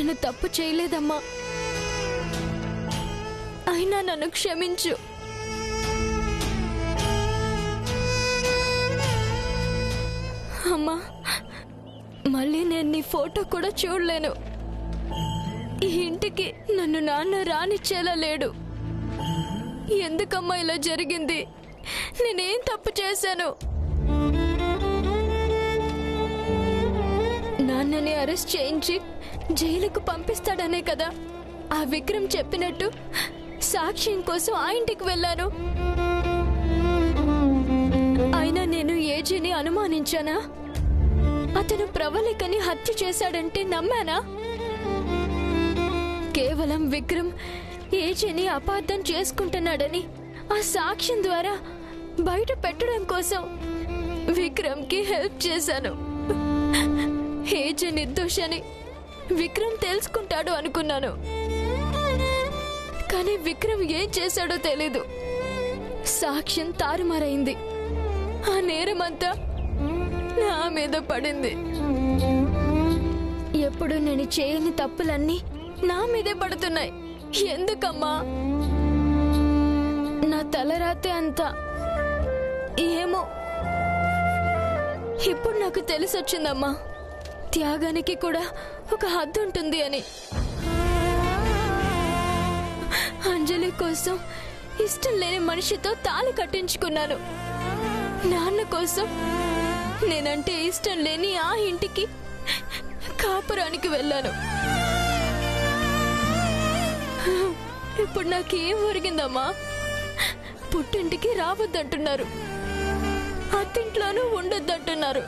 నేను తప్పు చేయలేదమ్మా. అయినా నన్ను క్షమించు. అమ్మా, మళ్ళీ నేను నీ ఫోటో కూడా చూడలేను. ఈ ఇంటికి నన్ను నాన్న రానిచ్చేలా లేడు. ఎందుకమ్మా ఇలా జరిగింది? నేనేం తప్పు చేశాను? నాన్నని అరెస్ట్ చేయించి జైలుకు పంపిస్తాడనే కదా ఆ విక్రమ్ చెప్పినట్టు సాక్ష్యం కోసం ఆ ఇంటికి వెళ్ళాను. అయినా నేను ఏజీని అనుమానించానా? అతను ప్రవళికని హత్య చేశాడంటే నమ్మానా? కేవలం విక్రమ్ ఏజీని అపార్థం చేసుకుంటున్నాడని ఆ సాక్ష్యం ద్వారా బయట పెట్టడం కోసం విక్రమ్ కి హెల్ప్ చేశాను. ఏజీ నిర్దోషని విక్రమ్ తెలుసుకుంటాడు అనుకున్నాను. కానీ విక్రమ్ ఏం చేశాడో తెలీదు. సాక్ష్యం తారుమారైంది. ఆ నేరమంతా నా మీద పడింది. ఎప్పుడు నేను చేయని తప్పులన్నీ నా మీదే పడుతున్నాయి. ఎందుకమ్మా? నా తలరాతే అంతా. ఏమో, ఇప్పుడు నాకు తెలిసొచ్చిందమ్మా, త్యాగానికి కూడా ఒక హద్దు ఉంటుంది అని. అంజలి కోసం ఇష్టం లేని మనిషితో తాళి కట్టించుకున్నాను. నాన్న కోసం నేనంటే ఇష్టం లేని ఆ ఇంటికి కాపురానికి వెళ్ళాను. ఇప్పుడు నాకేం ఒరిగిందమ్మా? పుట్టింటికి రావద్దంటున్నారు, అత్తింట్లోనూ ఉండొద్దంటున్నారు.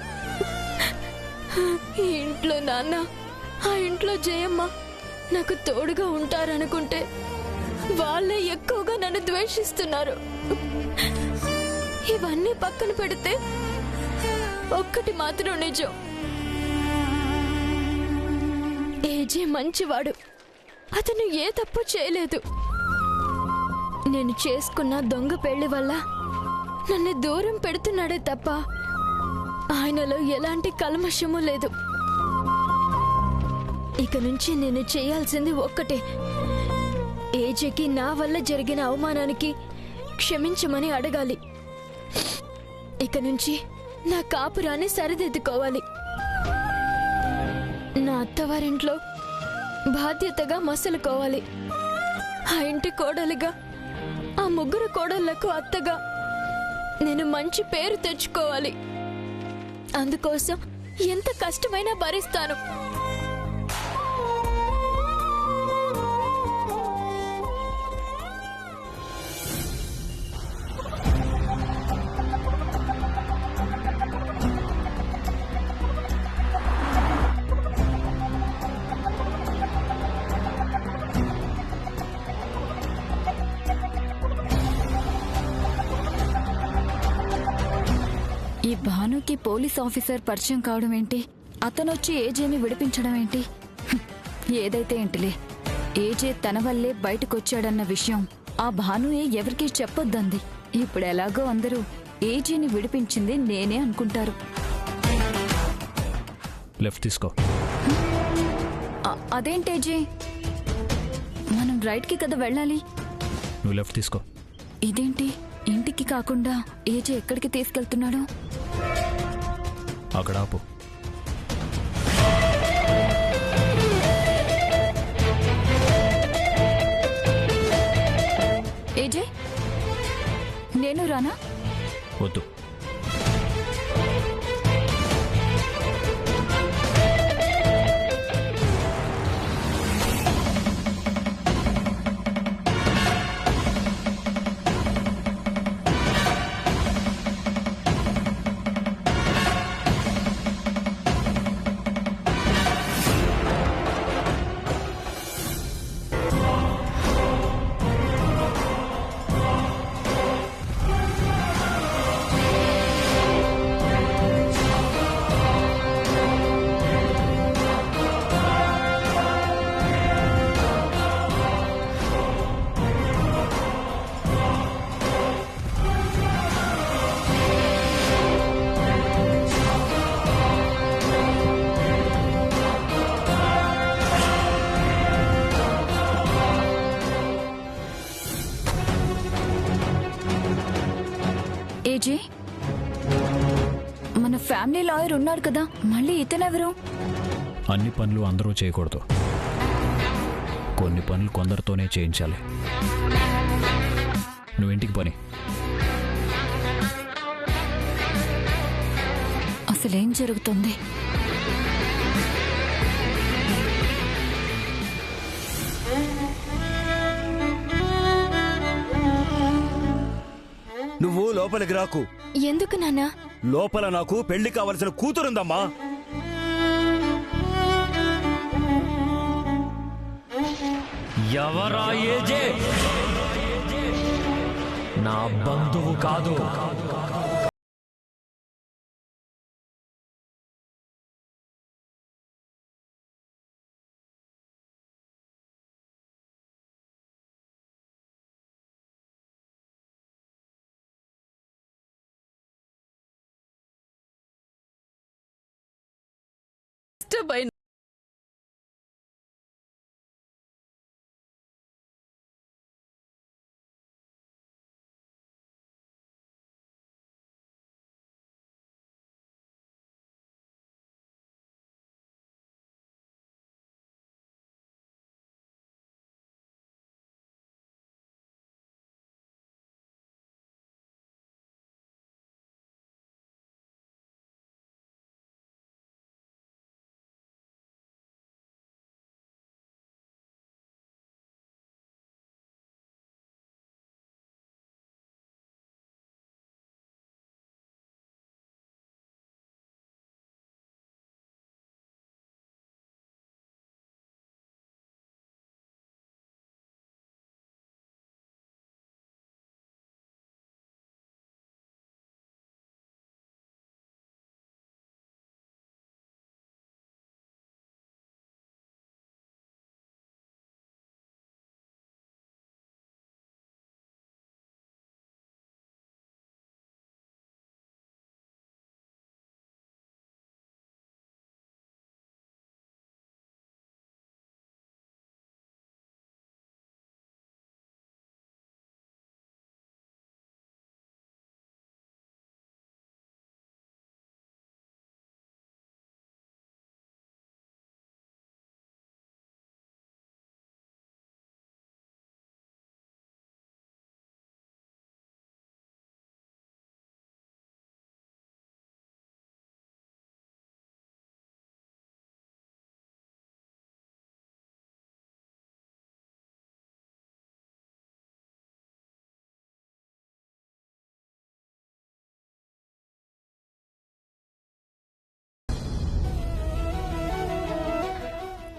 ఈ ఇంట్లో నాన్న, ఆ ఇంట్లో జయమ్మ నాకు తోడుగా ఉంటారనుకుంటే వాళ్ళే ఎక్కువగా నన్ను ద్వేషిస్తున్నారు. ఇవన్నీ పక్కన పెడితే ఒక్కటి మాత్రం నిజం, ఏజే మంచివాడు. అతను ఏ తప్పు చేయలేదు. నేను చేసుకున్న దొంగ పెళ్లి వల్ల నన్ను దూరం పెడుతున్నాడే తప్ప ఆయనలో ఎలాంటి కల్మషము లేదు. ఇక నుంచి నేను చేయాల్సింది ఒక్కటే, ఏజేకి నా వల్ల జరిగిన అవమానానికి క్షమించమని అడగాలి. ఇక నుంచి నా కాపురాన్ని సరిదిద్దుకోవాలి. నా అత్తవారింట్లో బాధ్యతగా మసలుకోవాలి. ఆ ఇంటి కోడలిగా, ఆ ముగ్గురు కోడళ్లకు అత్తగా నేను మంచి పేరు తెచ్చుకోవాలి. అందుకోసం ఎంత కష్టమైనా భరిస్తాను. ఈ భానుకి పోలీస్ ఆఫీసర్ పరిచయం కావడం ఏంటి? అతనొచ్చి ఏజేని విడిపించడం ఏంటి? ఏదైతే ఏంటిలే, ఏజే తన వల్లే బయటకొచ్చాడన్న విషయం ఆ భానుయే ఎవరికీ చెప్పొద్దంది. ఇప్పుడు ఎలాగో అందరూ ఏజేని విడిపించింది నేనే అనుకుంటారు. లెఫ్ట్ తీసుకో. అదేంటి ఏజే, మనం రైట్ కి కదా వెళ్ళాలి. నువ్వు లెఫ్ట్ తీసుకో. ఇదేంటి ఇంటికి కాకుండా ఏజే ఎక్కడికి తీసుకెళ్తున్నాడు? అక్కడ ఆపు. ఏజే, నేను రానా? వద్దు. ఏజే, మన ఫ్యామిలీ లాయర్ ఉన్నాడు కదా, మళ్ళీ ఇతనెవరు? అన్ని పనులు అందరూ చేయకూడదు. కొన్ని పనులు కొందరితోనే చేయించాలి. నువ్వు ఇంటికి పని. అసలేం జరుగుతుంది? నువ్వు లోపలికి రాకు. ఎందుకు నాన్నా? లోపల నాకు పెళ్లి కావలసిన కూతురుందమ్మా. ఎవరా ఏజే? నా బంధువు కాదు.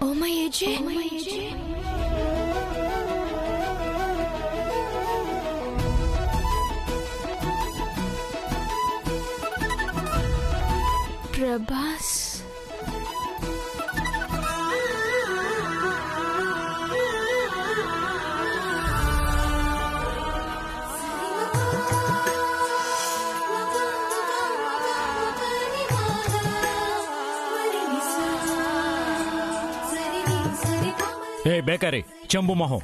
Oh my AJ. Prabhas. A bakery చెంబు మొహం,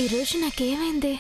ఈరోజు నాకేమైంది?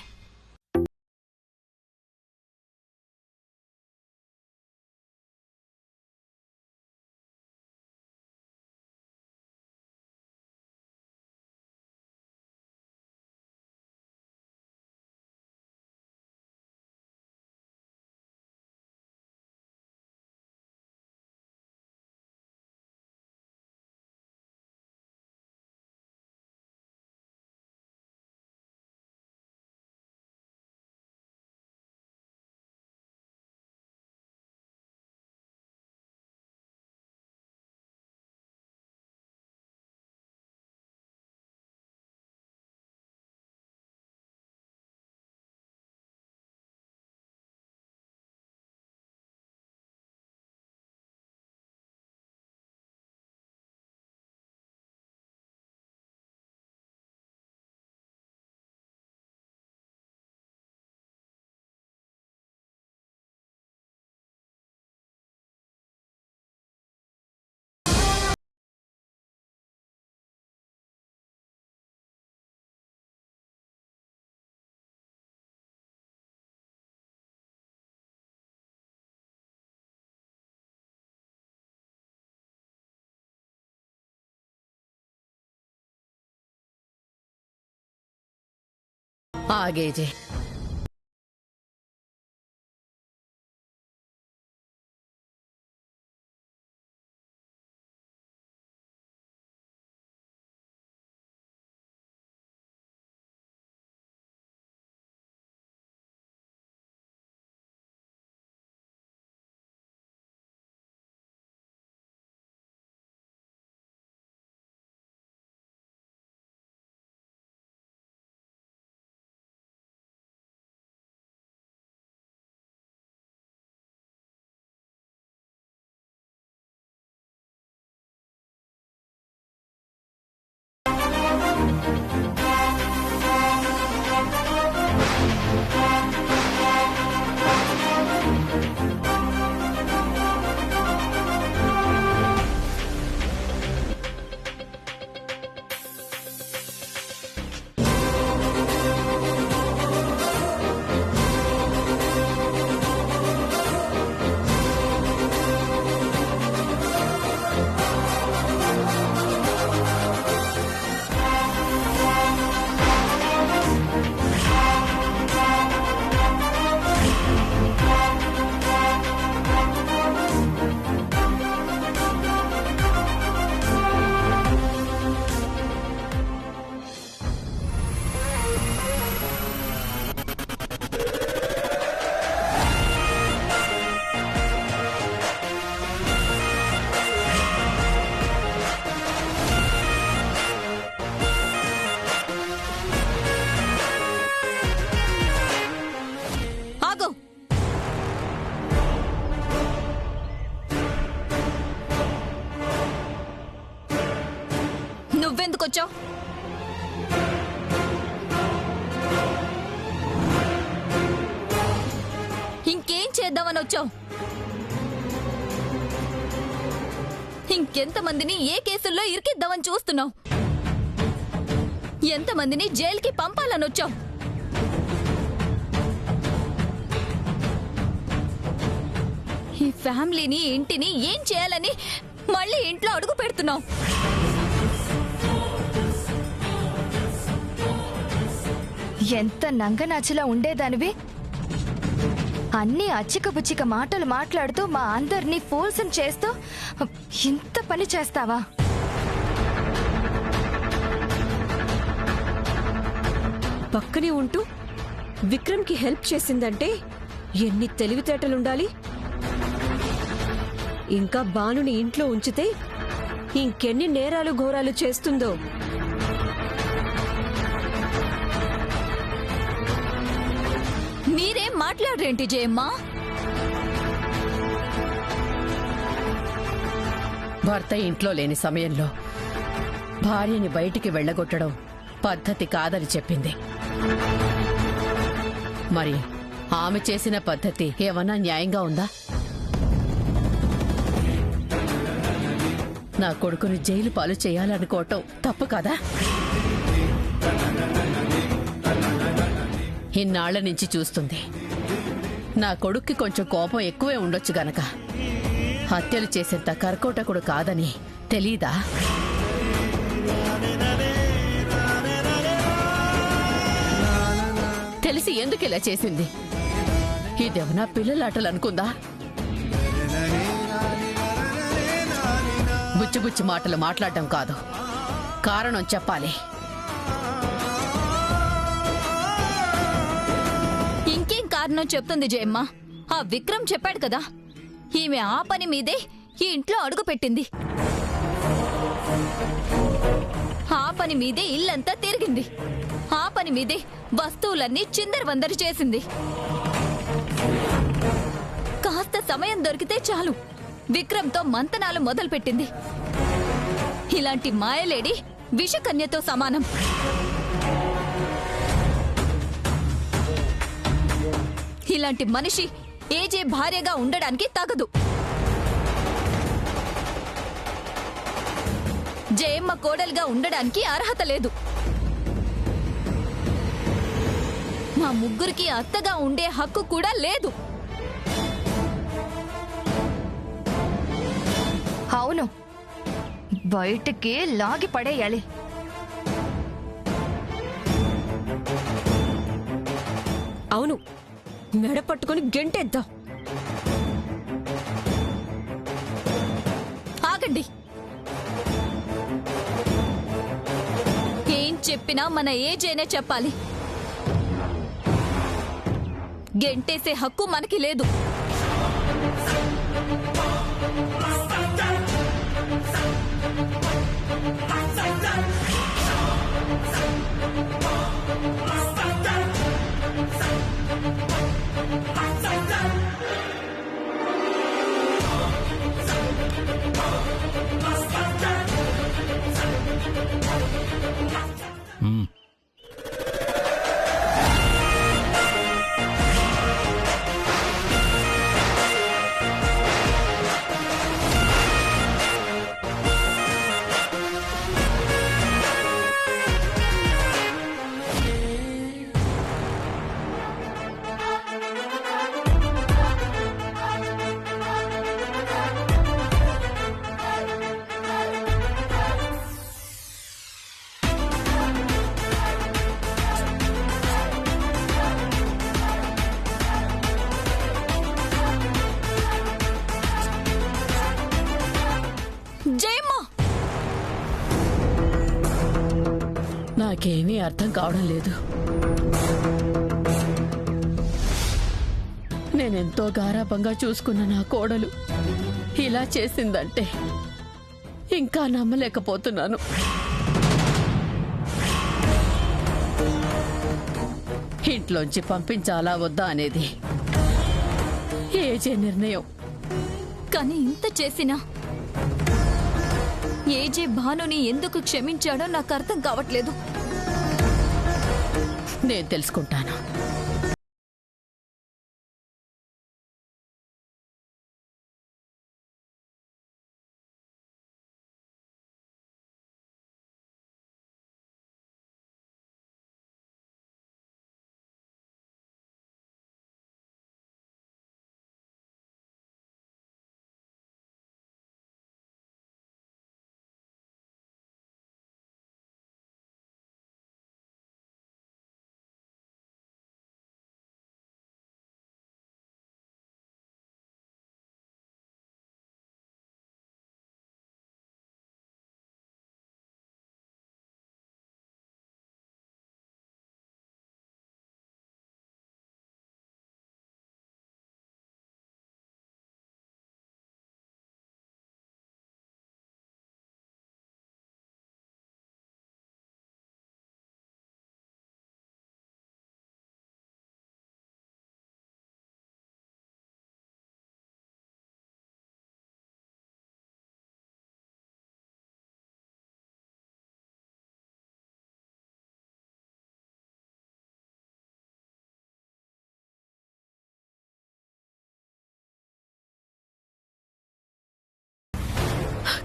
ఆగేజే. నువ్వెందుకొచ్చావు? ఇంకేం చేద్దామని వచ్చావు? ఇంకెంతమందిని ఏ కేసుల్లో ఇరికిద్దామని చూస్తున్నావు? ఎంతమందిని జైలుకి పంపాలని వచ్చావు? ఈ ఫ్యామిలీని ఇంటిని ఏం చేయాలని మళ్ళీ ఇంట్లో అడుగు పెడుతున్నావు? ఎంత నంగనాచిలా ఉండేదానివి అన్ని అచ్చికపుచ్చిక మాటలు మాట్లాడుతూ మా అందరినీ ఫోర్సం చేస్తూ ఇంత పని చేస్తావా? పక్కనే ఉంటూ విక్రమ్కి హెల్ప్ చేసిందంటే ఎన్ని తెలివితేటలుండాలి. ఇంకా బానుని ఇంట్లో ఉంచితే ఇంకెన్ని నేరాలు ఘోరాలు చేస్తుందో. మీరేం మాట్లాడరేంటి జయమ్మా? భర్త ఇంట్లో లేని సమయంలో భార్యని బయటికి వెళ్ళగొట్టడం పద్ధతి కాదని చెప్పింది. మరి ఆమె చేసిన పద్ధతి ఏమన్నా న్యాయంగా ఉందా? నా కొడుకుని జైలు పాలు చేయాలనుకోవటం తప్పు కదా? ఇన్నాళ్ల నుంచి చూస్తుంది. నా కొడుక్కి కొంచెం కోపం ఎక్కువే ఉండొచ్చు గనక హత్యలు చేసేంత కర్కోటకుడు కాదని తెలీదా? తెలిసి ఎందుకు ఇలా చేసింది? ఇదేమన్నా పిల్లలాటలు అనుకుందా? బుచ్చిబుచ్చి మాటలు మాట్లాడడం కాదు, కారణం చెప్పాలి. ఇంకేం కారణం చెప్తుంది జయమ్మ? ఆ విక్రమ్ చెప్పాడు కదా, ఈమె ఆ పని మీదే ఈ ఇంట్లో అడుగు పెట్టింది. ఆ పని మీదే ఇల్లంతా తిరిగింది. ఆ పని మీదే వస్తువులన్నీ చిందరవందరు చేసింది. కాస్త సమయం దొరికితే చాలు విక్రమ్తో మంతనాలు మొదలుపెట్టింది. ఇలాంటి మాయలేడి విషకన్యతో సమానం. ఇలాంటి మనిషి ఏజే భార్యగా ఉండడానికి తగదు. జయమ్మ కోడలుగా ఉండడానికి అర్హత లేదు. మా ముగ్గురికి అత్తగా ఉండే హక్కు కూడా లేదు. అవును, బయటికి లాగి పడేయాలి. అవును, మెడ పట్టుకొని గెంటేద్దాం. ఆగండి. ఏం చెప్పినా మన ఏజేనే చెప్పాలి. గెంటేసే హక్కు మనకి లేదు. జయమ్మా, నాకేమీ అర్థం కావడం లేదు. నేనెంతో గారాబంగా చూసుకున్న నా కోడలు ఇలా చేసిందంటే ఇంకా నమ్మలేకపోతున్నాను. ఇంట్లోంచి పంపించాలా వద్దా అనేది ఏజే నిర్ణయం. కానీ ఇంత చేసినా ఏజే భానుని ఎందుకు క్షమించాడో నాకు అర్థం కావట్లేదు. నేను తెలుసుకుంటాను.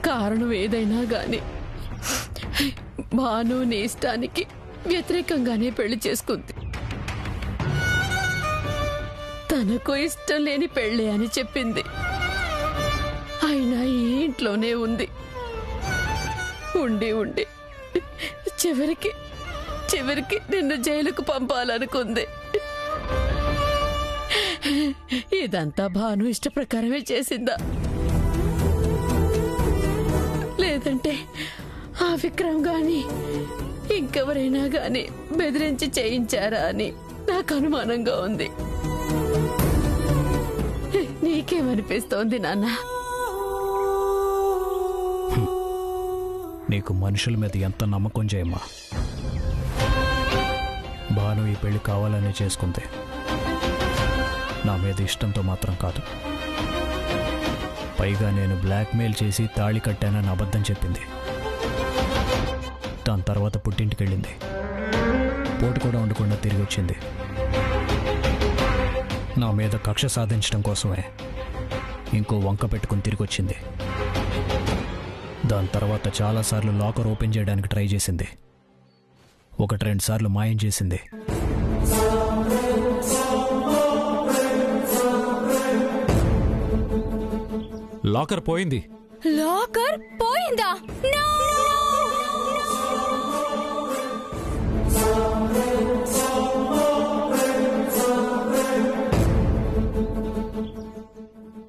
కారణం ఏదైనా గాని భాను నీ ఇష్టానికి వ్యతిరేకంగానే పెళ్లి చేసుకుంది. తనకు ఇష్టం లేని పెళ్లి అని చెప్పింది. అయినా ఈ ఇంట్లోనే ఉంది. ఉండి ఉండి చివరికి నిన్ను జైలుకు పంపాలనుకుంది. ఇదంతా భాను ఇష్ట ప్రకారమే చేసిందా, లేదంటే ఆ విక్రమ్ గాని ఇంకెవరైనా గాని బెదిరించి చేయించారా అని నాకు అనుమానంగా ఉంది. నీకేమనిపిస్తోంది నాన్న? నీకు మనుషుల మీద ఎంత నమ్మకం జయమ్మా. భాను ఈ పెళ్లి కావాలని చేసుకుంది. నా మీద ఇష్టంతో మాత్రం కాదు. పైగా నేను బ్లాక్మెయిల్ చేసి తాళి కట్టానని అబద్ధం చెప్పింది. దాని తర్వాత పుట్టింటికి వెళ్ళింది. పోటు కూడా ఉండకుండా తిరిగి వచ్చింది. నా మీద కక్ష సాధించడం కోసమే ఇంకో వంక పెట్టుకుని తిరిగి వచ్చింది. దాని తర్వాత చాలాసార్లు లాకర్ ఓపెన్ చేయడానికి ట్రై చేసింది. 1-2 సార్లు మాయం చేసింది. లాకర్ పోయింది. లాకర్ పోయిందా? No!